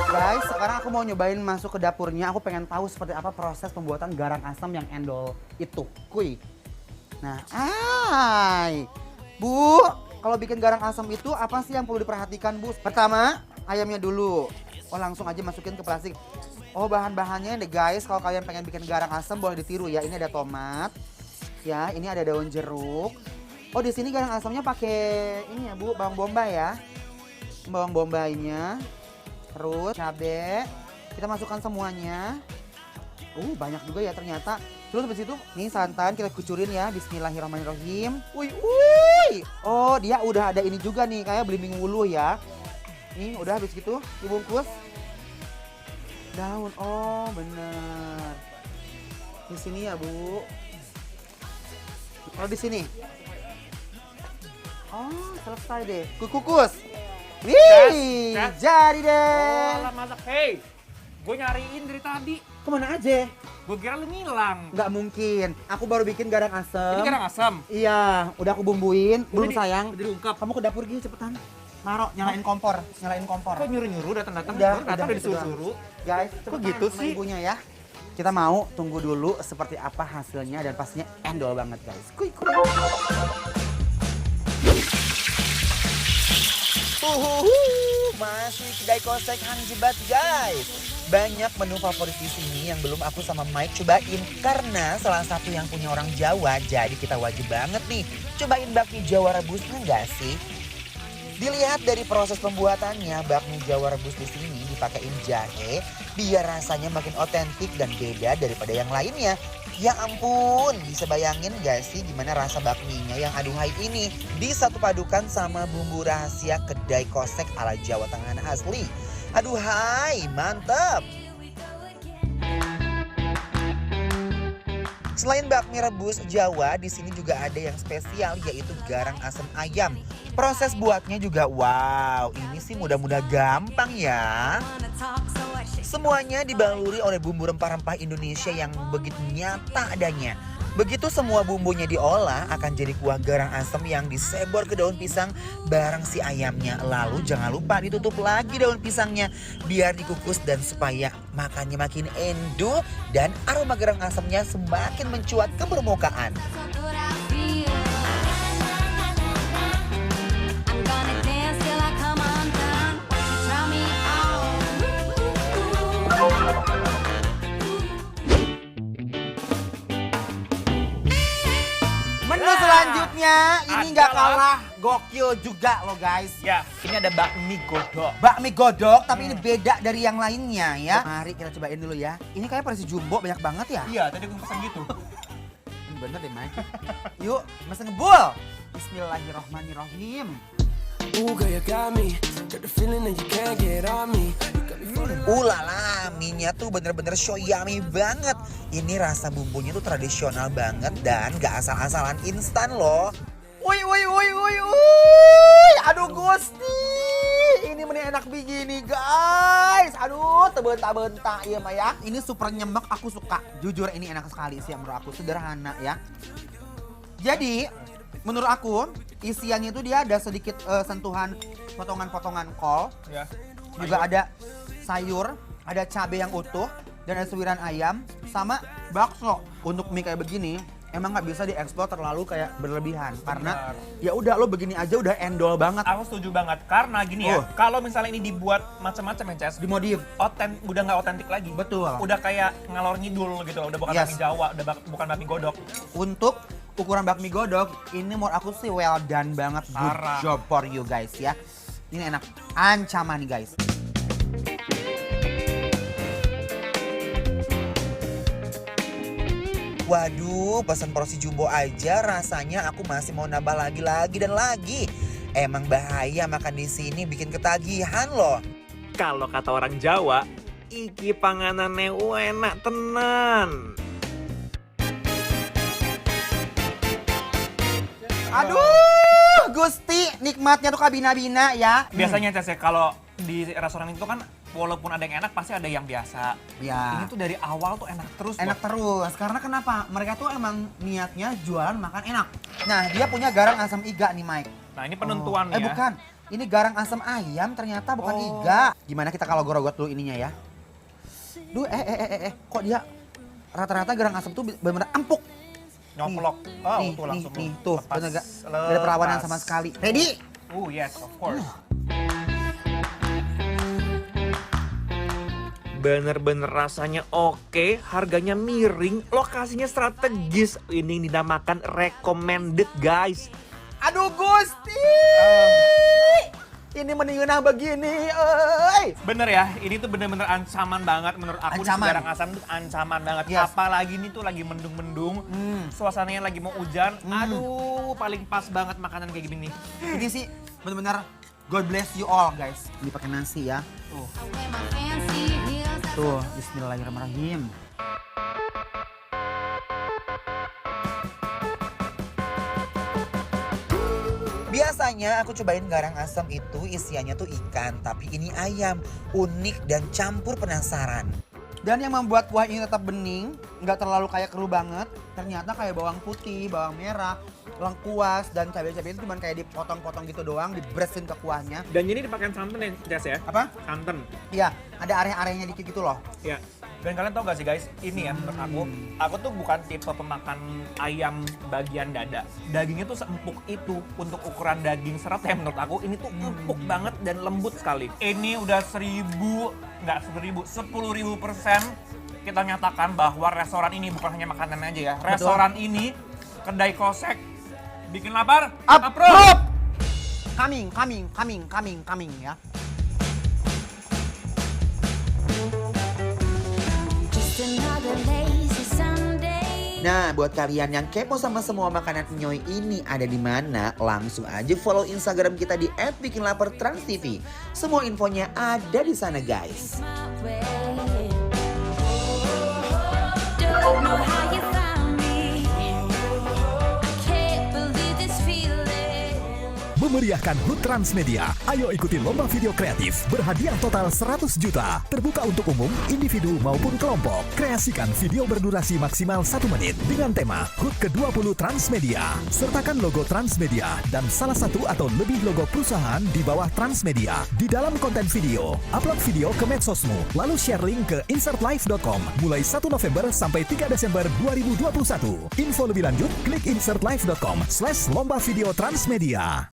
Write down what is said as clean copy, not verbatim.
Guys, sekarang aku mau nyobain masuk ke dapurnya. Aku pengen tahu seperti apa proses pembuatan garang asam yang endol itu. Kuy. Nah, Bu, kalau bikin garang asam itu apa sih yang perlu diperhatikan, Bu? Pertama, ayamnya dulu. Oh, langsung aja masukin ke plastik. Oh, bahan-bahannya deh guys, kalau kalian pengen bikin garang asam boleh ditiru ya. Ini ada tomat. Ya, ini ada daun jeruk. Oh, di sini garang asamnya pakai ini ya, Bu, bawang bombay ya. Bawang bombaynya. Terus cabai. Kita masukkan semuanya. Banyak juga ya ternyata. Terus habis itu nih santan kita kucurin ya. Bismillahirrahmanirrahim. Wih. Oh, dia udah ada ini juga nih kayak belimbing wuluh ya. Nih udah habis gitu dibungkus. Daun. Oh, bener. Di sini ya, Bu. Oh, di sini. Oh, selesai deh. Kukus. Wih, Chef. jadi deh. Oh, masak. Hey, gue nyariin dari tadi. Kemana aja? Gue kira lu ngilang. Nggak mungkin. Aku baru bikin garang asem. Ini garang asam. Iya, udah aku bumbuin. Belum sayang. Udah diungkap. Kamu ke dapur gini cepetan. Maro, nyalain kompor. Nyalain kompor. Kok nyuruh-nyuruh datang-datang? Udah Datang udah itu disuruh-suruh. Guys, Kok cepetan gitu sama sih? ibunya ya. Kita mau tunggu dulu seperti apa hasilnya dan pastinya endol banget guys. Kuy. Masih kedai kosek Hang Jebat guys. Banyak menu favorit di sini yang belum aku sama Mike cobain karena salah satu yang punya orang Jawa, jadi kita wajib banget nih cobain bakmi Jawa rebusnya nggak sih? Dilihat dari proses pembuatannya, bakmi Jawa rebus di sini dipakein jahe biar rasanya makin otentik dan beda daripada yang lainnya. Ya ampun, bisa bayangin gak sih gimana rasa bakminya yang aduhai ini disatu padukan sama bumbu rahasia kedai kosek ala Jawa Tengah asli. Aduhai, mantep! Selain bakmi rebus Jawa, di sini juga ada yang spesial yaitu garang asam ayam. Proses buatnya juga wow, ini sih mudah-mudah gampang ya. Semuanya dibaluri oleh bumbu rempah-rempah Indonesia yang begitu nyata adanya. Begitu semua bumbunya diolah akan jadi kuah garang asam yang disebor ke daun pisang bareng si ayamnya. Lalu jangan lupa ditutup lagi daun pisangnya biar dikukus dan supaya makannya makin endu dan aroma garang asamnya semakin mencuat ke permukaan. Menu selanjutnya ini nggak kalah gokil juga loh guys. Ya, ini ada bakmi godok. Bakmi godok tapi ini beda dari yang lainnya ya. Mari kita cobain dulu ya. Ini kayak versi jumbo banyak banget ya. Iya, tadi gue pesan gitu. Bener deh Mike. Yuk, masa ngebul. Bismillahirrahmanirrahim. Girl, you got me. Got the feeling that you can't get on me. You got me falling. Ulala, mie-nya tuh bener-bener so yummy banget. Ini rasa bumbunya tuh tradisional banget dan gak asal-asalan instan loh. Woi. Aduh Gusti. Ini mending enak begini guys. Aduh, tebentak-bentak ya Maya. Ini super nyemek, aku suka. Jujur ini enak sekali sih menurut aku. Sederhana ya. Jadi, menurut aku isiannya itu dia ada sedikit sentuhan potongan-potongan kol. Ya. Juga ada sayur, ada cabai yang utuh, dan ada suiran ayam, sama bakso. Untuk mie kayak begini, emang nggak bisa dieksplor terlalu kayak berlebihan. Karena ya udah lo begini aja udah endol banget. Aku setuju banget karena gini ya, kalau misalnya ini dibuat macam-macam ya, Ces, Dimodif. udah nggak otentik lagi. Betul. Udah kayak ngalor ngidul gitu loh, udah bukan Yes. bakmi Jawa, udah bukan bakmi godok. Untuk ukuran bakmi godok, ini menurut aku sih well done banget. Good Parah. job for you guys ya. Ini enak. Ancaman nih guys. Waduh, pesan porsi jumbo aja rasanya aku masih mau nambah lagi dan lagi. Emang bahaya makan di sini bikin ketagihan loh. Kalau kata orang Jawa, iki panganane enak tenan. Aduh, Gusti, nikmatnya tuh kabina-bina ya. Biasanya Ces ya, kalau di restoran itu kan walaupun ada yang enak pasti ada yang biasa. Ya. Ini tuh dari awal tuh enak terus. Enak loh. terus, karena kenapa? Mereka tuh emang niatnya jualan makan enak. Nah, dia punya garang asam iga nih, Mike. Nah ini penentuannya. Bukan. Ini garang asam ayam ternyata bukan iga. Gimana kita kalau gorogot dulu ininya ya? Duh, kok dia rata-rata garang asam tuh benar-benar empuk. Nyomplok. Oh, nih, tuh langsung tuh, lepas. bener gak? Gak ada perawanan sama sekali. Ready? Yes, of course. Bener-bener rasanya oke, harganya miring, lokasinya strategis. Ini dinamakan recommended guys. Aduh Gusti! Ini meninggal begini, Bener ya, ini tuh bener-bener ancaman banget menurut aku. Ancaman. Garang asam tuh ancaman banget. Yes. Apalagi ini tuh lagi mendung-mendung, suasananya lagi mau hujan. Aduh, paling pas banget makanan kayak gini. Ini sih benar-benar God bless you all guys. Ini pakai nasi ya. Tuh, bismillahirrahmanirrahim. Biasanya aku cobain garang asam itu isiannya tuh ikan, tapi ini ayam, unik dan campur penasaran. Dan yang membuat kuah ini tetap bening, nggak terlalu kayak keruh banget, ternyata kayak bawang putih, bawang merah, lengkuas, dan cabai-cabai itu cuma kayak dipotong-potong gitu doang, dibresin ke kuahnya. Dan ini dipakai santan ya, Jas ya? Apa? Santan. Iya, ada area-areanya dikit gitu loh. Ya. Dan kalian tau gak sih guys, ini ya menurut aku tuh bukan tipe pemakan ayam bagian dada. Dagingnya tuh seempuk itu untuk ukuran daging serat ya menurut aku. Ini tuh empuk banget dan lembut sekali. Ini udah 10.000% kita nyatakan bahwa restoran ini bukan hanya makanan aja ya. Restoran ini, kedai kosek, bikin lapar, approve! Coming ya. Nah, buat kalian yang kepo sama semua makanan Nyoy ini ada di mana, langsung aja follow Instagram kita di @bikinlapertransTV. Semua infonya ada di sana, guys. Memeriahkan HUT Transmedia. Ayo ikuti lomba video kreatif berhadiah total 100 juta. Terbuka untuk umum, individu maupun kelompok. Kreasikan video berdurasi maksimal 1 menit dengan tema HUT ke-20 Transmedia. Sertakan logo Transmedia dan salah satu atau lebih logo perusahaan di bawah Transmedia di dalam konten video. Upload video ke medsosmu, lalu share link ke insertlife.com mulai 1 November sampai 3 Desember 2021. Info lebih lanjut, klik insertlife.com/lomba video Transmedia.